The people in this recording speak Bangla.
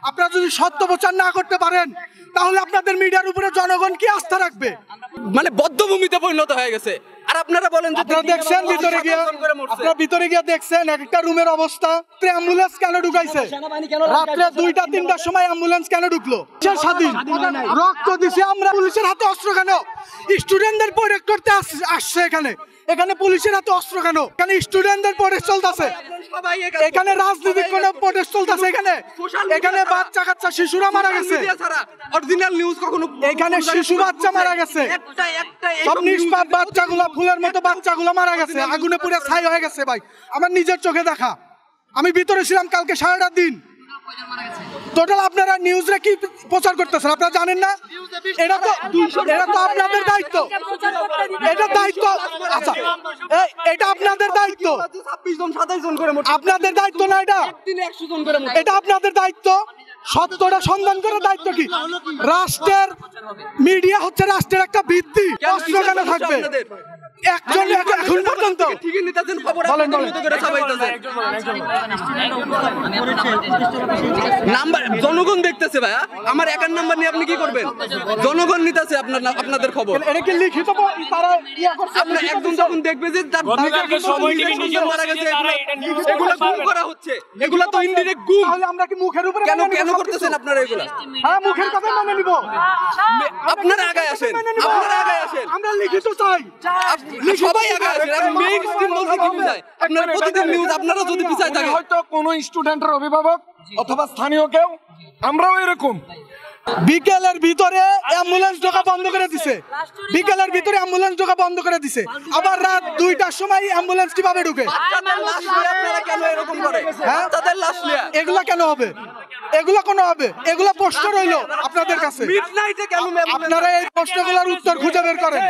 আপনারা যদি সত্য প্রচার না করতে পারেন তাহলে আপনাদের মিডিয়ার উপরে জনগণ কি আস্থা রাখবে? মানে বদ্ধভূমিতে পরিণত হয়ে গেছে। আর আপনারা বলেন যে আপনারা দেখছেন ভিতরে গিয়ে দেখছেন একটা রুমের অবস্থা। অ্যাম্বুলেন্স কেন ঢুকাইছে? রাত্রে 2টা 3টার সময় অ্যাম্বুলেন্স কেন ঢুকলো? স্বাধীন রক্ত দিছে আমরা। পুলিশের হাতে অস্ত্র কেন? স্টুডেন্টদের প্রোটেক্ট করতে আসছে এখানে। এখানে পুলিশের হাতে অস্ত্র কেন? এখানে স্টুডেন্টদের প্রোটেস্ট চলতেছে, এখানে রাজনৈতিক কোন প্রোটেস্ট চলতেছে। এখানে বাচ্চা কাচ্চা শিশুরা মারা গেছে। অরিজিনাল নিউজ কখনো এখানে শিশু বাচ্চা মারা গেছে। সব নিষ্পাপ বাচ্চাগুলো, ফুলের মতো বাচ্চাগুলো মারা গেছে, আগুনে পুড়ে ছাই হয়ে গেছে। ভাই আমার নিজের চোখে দেখা, আমি ভিতরে ছিলাম কালকে সারাটা দিন। টোটাল আপনারা নিউজে কি প্রচার করতেছেন আপনারা জানেন না? এটা তো আপনাদের দায়িত্ব, এটা দায়িত্ব। আচ্ছা এটা আপনাদের দায়িত্ব, 26 জন 27 জন করে আপনাদের দায়িত্ব না এটা? দিনে 100 জন করে এটা আপনাদের দায়িত্ব। সত্যটা সন্ধান করার দায়িত্ব কি? রাষ্ট্রের মিডিয়া হচ্ছে রাষ্ট্রের একটা ভিত্তি। অস্ত্র কেন থাকবে? একজন এখন পর্যন্ত ঠিকই নিতেছেন খবর আপনাদের মতো করে ছাপাইতেছেন। নাম্বার জনগণ দেখতেছে ভাইয়া, আমার একার নাম্বার নিয়ে আপনি কি করবেন? জনগণ নিতেছে আপনাদের খবর। এটা কি লিখিত? তারা আপনি একদম যখন দেখবে যে তার মারা গেছে, এগুলা গুম করা হচ্ছে, এগুলা তো ইনডিরেক্ট গুম। তাহলে আমরা কি মুখের উপরে কেন করতেছেন আপনারা এগুলা? হ্যাঁ মুখের কথা মেনে নিব। আপনারা আগায় আসেন, আপনারা আগায় আসেন। আমরা লিখিত চাই, সবাই আগায় আসেন। আমি মেইন স্ট্রিম বলতে কি বুঝায়? আপনারা প্রতিদিন নিউজ আপনারা যদি পিছায় থাকেন, হয়তো কোন স্টুডেন্টের অভিভাবক অথবা স্থানীয় কেউ, আমরাও এরকম। বিকেলের ভিতরে অ্যাম্বুলেন্স ঢোকা বন্ধ করে দিছে, বিকেলের ভিতরে অ্যাম্বুলেন্স ঢোকা বন্ধ করে দিছে। আবার রাত 2টার সময় অ্যাম্বুলেন্স কিভাবে ঢুকে? বাচ্চাদের লাশ নিয়ে আপনারা কেন এরকম করে? বাচ্চাদের লাশ নিয়ে এগুলা কেন হবে? এগুলা কেন হবে? এগুলা প্রশ্ন রইলো আপনাদের কাছে। মিডনাইটে কেন? আপনারা এই প্রশ্নগুলোর উত্তর খুঁজে বের করেন।